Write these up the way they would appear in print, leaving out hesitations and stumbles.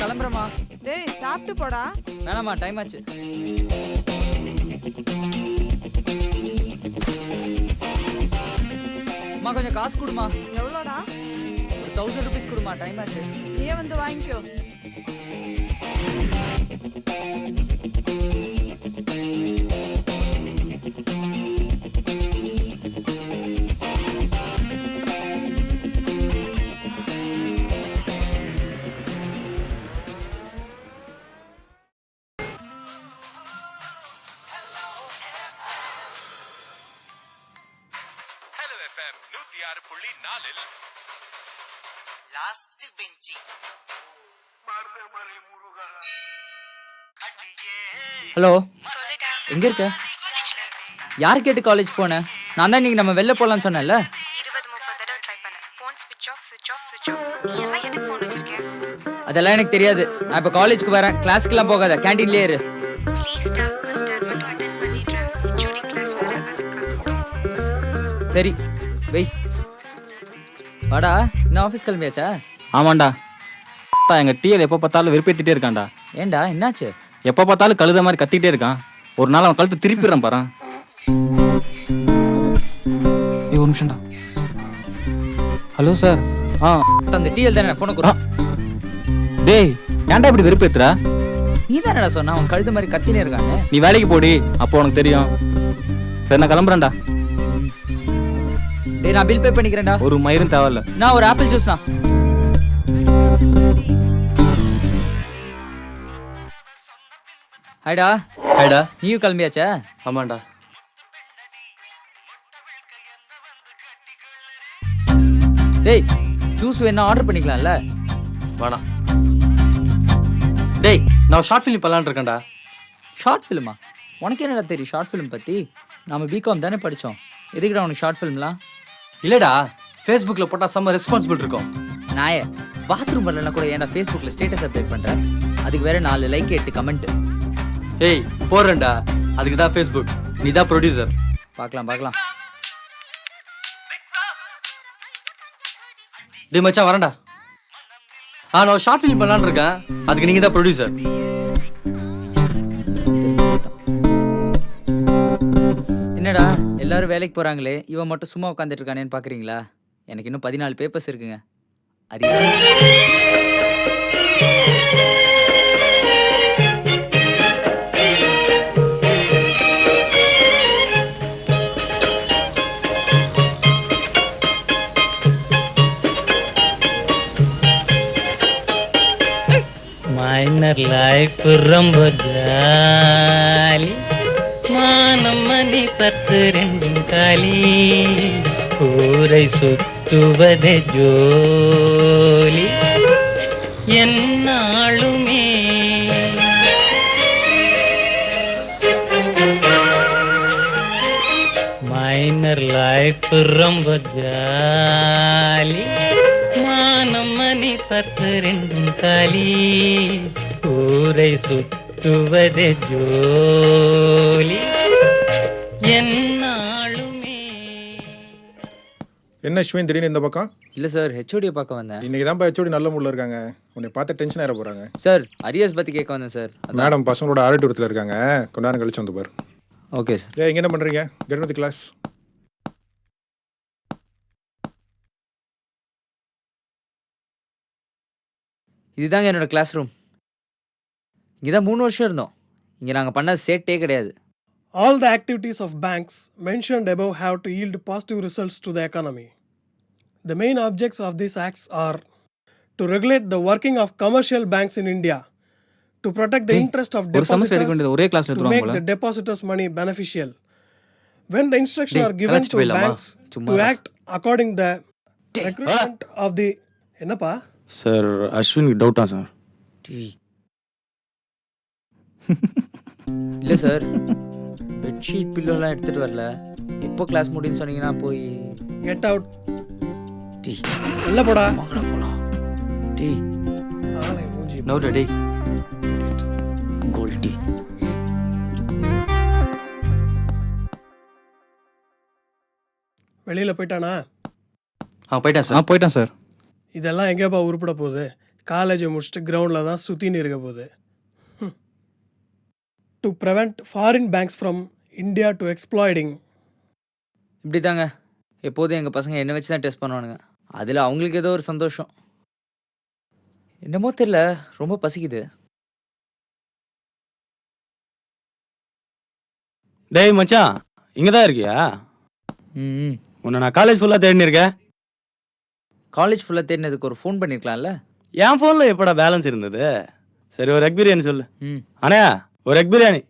கிளம்புறமா? டேய் சாப்பிட்டு போடா. வேணாமா, டைம் ஆச்சு. அம்மா கொஞ்சம் காசு கொடுமா. எவ்வளோடா? ஒரு 1000 rupees கொடுமா, டைம் ஆச்சு. நீயே வந்து வாங்கிக்கோ. FM 106.4 லாஸ்ட் பெஞ்சி. ஹலோ, எங்க இருக்க? யார் கேட்டு காலேஜ் போன? நான் தான் இன்னைக்கு நம்ம வெளில போலாம்னு சொன்னேன்ல. 20-30 தடவை ட்ரை பண்ணேன். ஃபோன் ஸ்விட்ச் ஆஃப் ஸ்விட்ச் ஆஃப் ஸ்விட்ச் ஆஃப். நீ எல்லாம் எதுக்கு ஃபோன் வச்சிருக்க? அதெல்லாம் எனக்கு தெரியாது. நான் இப்போ காலேஜ்க்கு வரேன். கிளாஸ்க்குலாம் போகாத, கேண்டீன்லயே இரு. ப்ளீஸ் டா, ஃபர்ஸ்ட் ஹவர் மட்டும் அட்டெண்ட் பண்ணிடுறேன். ஹெச்ஓடி கிளாஸ் வேற அதுக்கு. சரி வெய். வாடா, இன்னும் ஆஃபீஸ் கிளம்பியாச்சா? ஆமாண்டா. எங்கள் டிஎல் எப்போ பார்த்தாலும் வெறுப்பேற்றிட்டே இருக்கான்டா. ஏன்டா, என்னாச்சு? எப்போ பார்த்தாலும் கழுத மாதிரி கத்திக்கிட்டே இருக்கான். ஒரு நாள் அவன் கழுத்து திருப்பிடுறான் பாரு. ஒரு நிமிஷம்டா. Hello sir. அந்த டிஎல் தானே ஃபோனை கொடுறான். டேய், ஏன்டா இப்படி வெறுப்பேத்துற? நீ தானடா சொன்னா அவன் கழுத மாதிரி கத்தினே இருக்காங்க. நீ வேலைக்கு போடி, அப்போ உனக்கு தெரியும். சரி, நான் கிளம்புறேன்டா. டேய், நான் பில் பே பண்ணிக்கிறேன்டா. ஒரு மயிரும் தேவையில்ல. நான் ஒரு ஆப்பிள் ஜூஸ்ண்ணா. ஹாய்டா. ஹாய்டா. நீயும் கிளம்பியாச்சா? ஆமாண்டா. டேய், ஜூஸ் வேணா ஆர்டர் பண்ணிக்கலாம்ல? வேணாம். டேய், நான் ஷார்ட் ஃபிலிம் பண்ணலான்னு இருக்கேன்டா. ஷார்ட் ஃபிலிமா? உனக்கு என்னடா தெரியும் ஷார்ட் ஃபிலிம் பற்றி? நம்ம பிகாம் தானே படித்தோம். எதுக்குடா உனக்கு ஷார்ட் ஃபிலிம்லாம்? இல்லைடா, ஃபேஸ்புக்கில் போட்டால் செம்ம ரெஸ்பான்சிபிள் இருக்கும். நாயே, பாத்ரூம் வரலன்னா கூட ஏன்டா ஃபேஸ்புக்கில் ஸ்டேட்டஸ் அப்டேட் பண்ணுறேன்? அதுக்கு வேற 4 லைக் 8 கமெண்ட். ஏய், போடுறேன்டா. அதுக்கு தான் ஃபேஸ்புக். நீ தான் ப்ரொடியூசர். பார்க்கலாம் பார்க்கலாம். டேய் மச்சான், வரேன்டா. நான் ஷார்ட் ஃபிலிம் பண்ணலான்னு இருக்கேன். அதுக்கு நீங்கள் தான் ப்ரொடியூசர். என்னடா எல்லாரும் வேலைக்கு போகிறாங்களே, இவன் மட்டும் சும்மா உட்காந்துட்டு இருக்கானேன்னு பார்க்குறீங்களா? எனக்கு இன்னும் 14 பேப்பர்ஸ் இருக்குங்க. அறியா? மைனர் லைஃப் ரொம்ப ஜாலி. மானம் மணி 10 2 காலி. ஊரை சுத்துவதே ஜோலி என்னாலுமே. மைனர் லைஃப் ரொம்ப ஜாலி. மானம் மணி 10 2 காலி. ஊரை சுத்துவதே ஜோலி என்னாலுமே. என்ன அஸ்வின் திடீர்னு இந்த பக்கம்? இல்லை சார், ஹெச்ஓடியை பார்க்க வந்தேன். இன்னைக்கு தான் ஹெச்ஓடி நல்ல மூடில் இருக்காங்க. உன்னை பார்த்து டென்ஷன் ஆகிட போகிறாங்க. சார், அரியர்ஸ் பற்றி கேட்க வந்தேன் சார். மேடம் பசங்களோட ஆடிட்டோரியத்தில் இருக்காங்க. கொஞ்ச நேரம் கழிச்சு வந்து பாரு. Okay sir. இங்கே என்ன பண்ணுறீங்க? Get with class. இதுதாங்க என்னோட கிளாஸ் ரூம். இங்கே தான் 3 வருஷம் இருந்தோம். இங்கே நாங்கள் பண்ண சேட்டே கிடையாது. All the activities of banks mentioned above have to yield positive results to the economy. The main objects of these acts are to regulate the working of commercial banks in India, to protect the interest of depositors, to make the depositors' money beneficial, when the instructions டேய், are given கலாச்சிட்டு to போயிடலாமா? banks to சும்மாடா. act according the recruitment of the என்னப்பா sir அஸ்வினுக்கு டவுட்டா sir? இல்லை sir, bedsheet பில்லோலாம் எடுத்துகிட்டு வரல. எப்போ class முடியும்னு சொன்னீங்கன்னா போய் கெட் அவுட் டீ உள்ள போடா வாங்கடா போகலாம். டீ ஆளை மூஞ்சி நோட்டா டேய். Cold tea. வெளியில போயிட்டானா? போயிட்டேன் சார். போயிட்டேன் சார். இதெல்லாம் எங்கேப்பா உருப்பட போகுது? காலேஜை முடிச்சுட்டு கிரவுண்டில் தான் சுற்றின்னு இருக்க போகுது. To prevent foreign banks from India to exploiting. இப்படி தாங்க எப்போதும் எங்கள் பசங்க என்னை வச்சு தான் டெஸ்ட் பண்ணுவானுங்க. அதில் அவங்களுக்கு ஏதோ ஒரு சந்தோஷம். என்னமோ தெரியல, ரொம்ப பசிக்குது. டேய் மச்சான், இங்கே தான் இருக்கியா? ம், உன்னை நான் காலேஜ் ஃபுல்லாக தேடினு இருக்கேன். காலேஜ் ஃபுல்லாக தேடினதுக்கு ஒரு ஃபோன் பண்ணியிருக்கலாம்ல. என் ஃபோனில் எப்படா பேலன்ஸ் இருந்தது? சரி, ஒரு எக் பிரியாணி சொல்லு. ம், அண்ணா, ஒரு எக் பிரியாணி.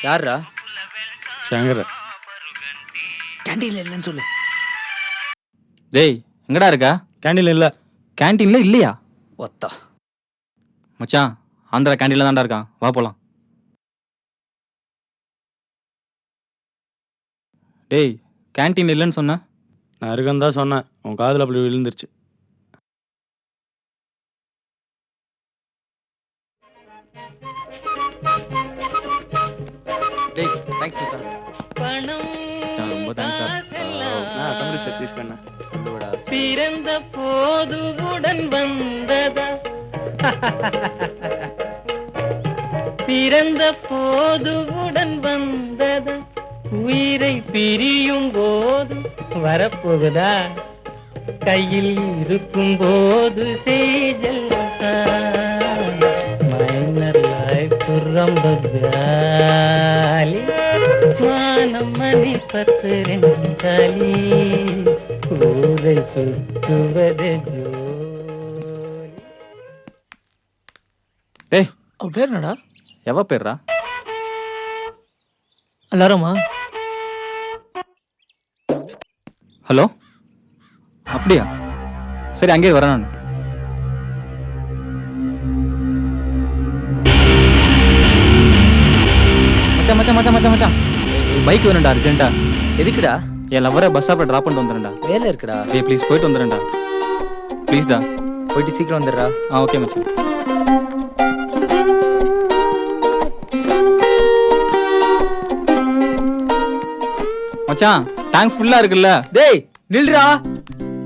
யாரா? சங்கர். கேண்டீனில் இல்லைன்னு சொல்லு. டேய், எங்கடா இருக்கா? கேண்டீன்ல இல்லை. கேண்டீன்ல இல்லையா? ஒத்தா மச்சான், ஆந்திரா கேண்டீன்ல தான்டா இருக்கான், வா போலாம். டேய், கேண்டீன் இல்லைன்னு சொன்ன. நான் இருக்கேன்னு தான் சொன்னேன், உன் காதில் அப்படி விழுந்துருச்சு. டேய், தேங்க்ஸ் மச்சான். மச்சான், ரொம்ப தேங்க்ஸ்டா. நான் தம்பி செட் தீஸ்கண்ணா. சொல்லுவடா. பிறந்த போது உடன் வந்ததா பிறந்த போது உடன் வந்ததா உயிரை பிரியும் போது வரப்போகுதா கையில் இருக்கும் போது செய்ஜல் மைனர் லைஃப் ரொம்ப ஜாலி மானம் மணி 10 காலி ஊரை சுற்றுவது ஜோலி. டேய், அவன் பேர் என்னடா? எவ பேர்றா? எல்லாருமா? ஹலோ, அப்படியா? சரி, அங்கேயே வரேன் நான். மச்சான் மச்சான் மச்சான் மச்சான் மச்சான், பைக் வேணும்டா அர்ஜென்ட்டா. எதுக்குடா? என் லவ்வரை பஸ் ஸ்டாப்பில் ட்ராப் பண்ணிட்டு வந்துடுறேன்டா. வேலை இருக்குடா. டேய் ப்ளீஸ் போயிட்டு வந்துடுறேன்டா, ப்ளீஸ்டா. போயிட்டு சீக்கிரம் வந்துடுறா. ஓகே மச்சான். மச்சான், டேங்க் ஃபுல்லா இருக்குல்ல? டேய் நில்றா.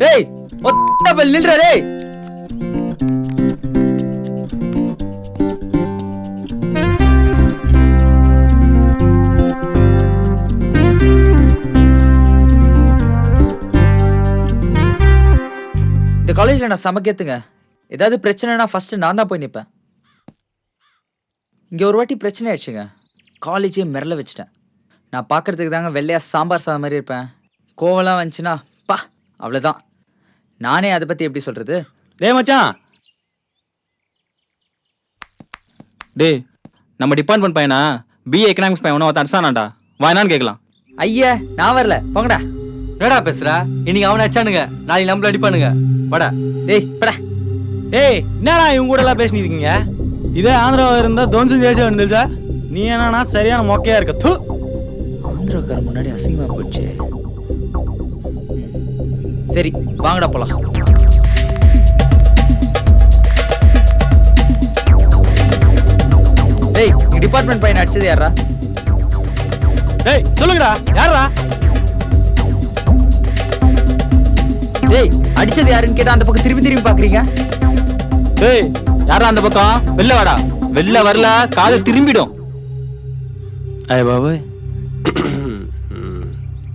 டேய் ஒத்த பல் நில்றா. டேய் இந்த காலேஜில் நான் சமைக்கத்துங்க. ஏதாவது பிரச்சனைனா ஃபஸ்ட்டு நான் தான் போய் நிற்பேன். இங்கே ஒரு வாட்டி பிரச்சனை ஆயிடுச்சுங்க. காலேஜே மிரள வச்சுட்டேன். நான் பார்க்குறதுக்கு தாங்க வெள்ளையா சாம்பார் சாதம் மாதிரி இருப்பேன். கோவம்லாம் வந்துச்சுன்னா பா அவ்வளோதான். நானே அதை பற்றி எப்படி சொல்கிறது? டேய் மச்சான், டேய் நம்ம டிபார்ட்மெண்ட் பையனா பிஏ எக்கனாமிக்ஸ் பையன் ஒன்று அடிச்சானாண்டா, வாய்னான்னு கேட்கலாம். ஐயா நான் வரல, போங்கடா. என்னடா பேசுற? இன்னைக்கு அவனை அடிச்சானுங்க, நாளைக்கு நம்மள அடிப்பானுங்க. வாடா. டேய் படா. ஏய், என்னடா இவங்க கூட எல்லாம் பேசிட்டு இருக்கீங்க? இதே ஆந்திராவில் இருந்தா தோன்சு தேசம் வந்துச்சா? நீ என்னன்னா சரியான மொக்கையா இருக்க. தூ, ஆந்திராக்கார முன்னாடி அசிங்கமாக போச்சு. சரி வாங்கடா போலாம். டேய் நீ டிபார்ட்மெண்ட் பையன் அடிச்சது யாரா? டேய் சொல்லுங்கடா, யாரா? டேய் அடிச்சது யாருன்னு கேட்டா அந்த பக்கம் திரும்பி திரும்பி பாக்குறீங்க. டேய் யாரா அந்த பக்கம்? வெளில வாடா. வெளில வரல காது திரும்பிடும். ஐ பாபு.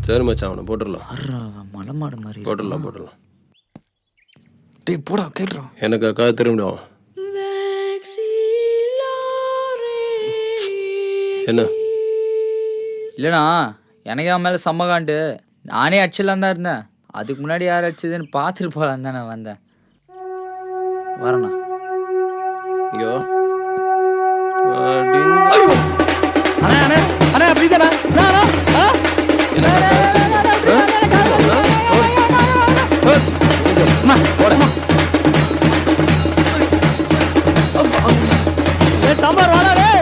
சரி மச்சான், அவனை போட்டுடலாம். மலமாடு மாதிரி போட்டுடலாம். டேய் போடா, கேட்றா. எனக்கு காது திரும்பிடும். என்ன இல்லைண்ணா, எனக்கு அவன் மேலே சம்மகாண்டு நானே அடிச்சிடலாம் தான் இருந்தேன். அதுக்கு முன்னாடி யார் அடிச்சதுன்னு பார்த்துட்டு போகலான்னு தான் நான் வந்தேன். வரேண்ணா. இங்கே வா அடிங்க. அண்ணா அண்ணா அண்ணா ப்ளீஸ் அண்ணா அண்ணா அண்ணா ஆ? அம்மா, போடம்மா. ஏய், சாம்பார் வாடா டேய்.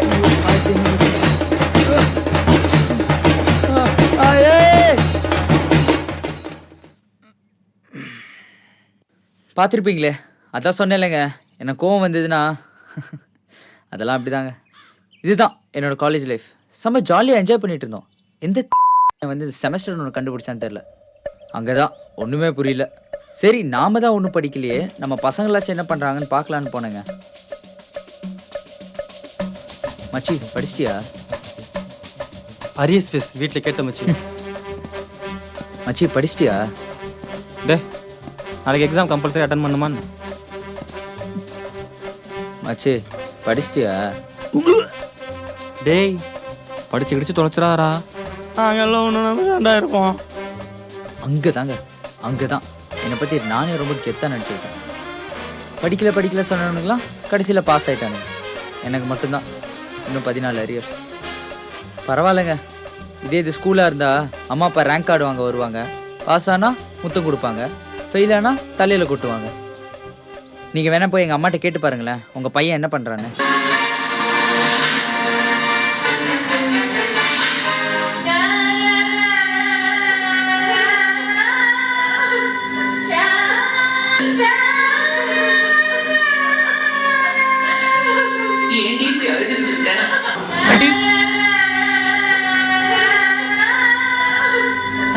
பார்த்துருப்பீங்களே, அதான் சொன்னேன்லங்க, எனக்கு கோவம் வந்ததுன்னா அதெல்லாம் அப்படிதாங்க. இதுதான் என்னோட காலேஜ் லைஃப். செம்ம ஜாலியாக என்ஜாய் பண்ணிட்டு இருந்தோம். எந்த வந்து செமஸ்டர் ஒன்று கண்டுபிடிச்சான்னு தெரில. அங்கே தான் ஒன்றுமே புரியல. சரி, நாம தான் ஒன்றும் படிக்கலையே, நம்ம பசங்களாச்சும் என்ன பண்ணுறாங்கன்னு பார்க்கலான்னு போனேங்க. மச்சி படிச்சிட்டியா? அரியஸ் ஃபீஸ் வீட்டில் கேட்ட மச்சி. மச்சி படிச்சிட்டியா? டே, நாளைக்கு எக்ஸாம் கம்பல்சரி அட்டன் பண்ணுமான்னு. மச்சி படிச்சிட்டியா? டேய், படிச்சு கிடிச்சு தொலைச்சிடாரா. நாங்கெல்லாம் ஒன்று இருப்போம். அங்கே தாங்க, அங்கே தான் என்னை பற்றி நானே ரொம்ப கெத்தாக நினச்சிக்கிட்டேன். படிக்கல சொன்னவனுங்களாம் கடைசியில் பாஸ் ஆகிட்டானுங்க. எனக்கு மட்டும்தான் இன்னும் 14 அரியர்ஸ். பரவாயில்லைங்க, இது ஸ்கூலாக இருந்தால் அம்மா அப்பா ரேங்க் கார்டு வாங்க வருவாங்க. பாஸ் ஆனால் முத்தம் கொடுப்பாங்க, ஃபெயில் ஆனால் தலையில் கொட்டுவாங்க. நீங்கள் வேணா போய் எங்கள் அம்மாட்ட கேட்டு பாருங்களேன், உங்கள் பையன் என்ன பண்ணுறான்னு.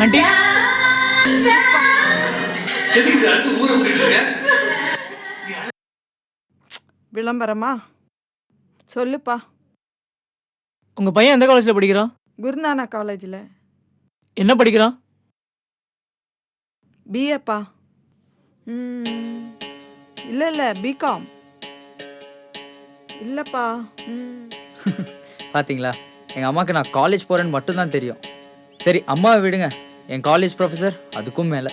ஆண்டி, விளம்பரமா? சொல்லுப்பா. உங்கள் பையன் எந்த காலேஜில் படிக்கிறான்? குருநானக் காலேஜில். என்ன படிக்கிறான்? பிஏப்பா. இல்லை பிகாம். இல்லைப்பா. பார்த்தீங்களா, எங்கள் அம்மாவுக்கு நான் காலேஜ் போகிறேன்னு மட்டும்தான் தெரியும். சரி, அம்மாவை விடுங்க, என் காலேஜ் ப்ரொஃபஸர் அதுக்கும் மேலே.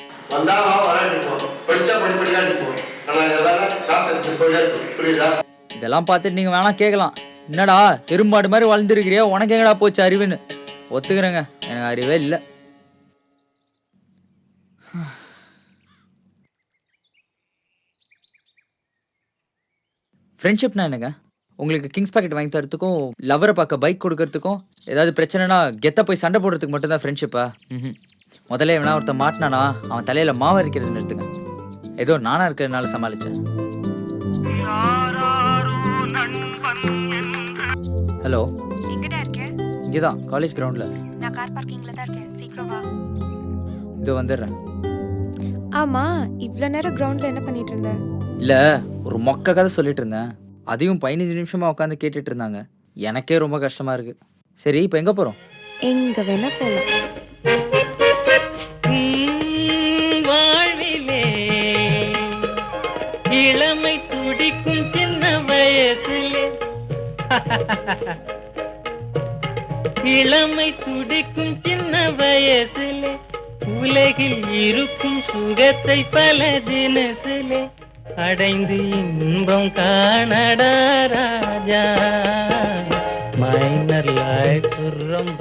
இதெல்லாம் பார்த்துட்டு நீங்கள் வேணாம் கேட்கலாம், என்னடா எறும்பாடு மாதிரி வளர்ந்துருக்கிறியா, உனக்கு எங்கடா போச்சு அறிவுன்னு. ஒத்துக்கிறேங்க, எனக்கு அறிவே இல்லை. ஃப்ரெண்ட்ஷிப்னா என்னங்க? உங்களுக்கு கிங்ஸ் பாக்கெட் வாங்கி தரத்துக்கும், லவரை பார்க்க பைக் கொடுக்கறதுக்கும், ஏதாவது பிரச்சனைனா கெத்த போய் சண்டை போடுறதுக்கு மட்டும்தான் ஃப்ரெண்ட்ஷிப்பா? முதல்ல வேணா ஒருத்தன் மாட்டினானா அவன் தலையில் மாவு அரைக்கிறது நிறுத்துங்க. ஏதோ நானாக இருக்கிறதுனால சமாளித்தேன். ஹலோ, எங்கடா இருக்க? இங்கே தான் காலேஜ் கிரவுண்டில். நான் கார் பார்க்கிங்கில் தான் இருக்கேன், சீக்கிரம் வா. இதோ வந்துடுறேன். ஆமா, இவ்வளோ நேரம் கிரவுண்டில் என்ன பண்ணிட்டு இருந்த? இல்லை, ஒரு மொக்க கதை சொல்லிட்டு இருந்தேன். அதையும் 15 நிமிஷமாக உட்காந்து கேட்டுட்டு இருந்தாங்க. எனக்கே ரொம்ப கஷ்டமாக இருக்குது. சரி, இப்போ எங்கே போகிறோம்? எங்க வேணா போகலாம். வாழ்விலே இளமை துடிக்கும் சின்ன வயசிலே இளமை துடிக்கும் சின்ன வயசிலே உலகில் இருக்கும் சுகத்தை பல தினசிலே அடைந்து இன்பம் காணடா ராஜா மைனர் லைஃப் ரொம்ப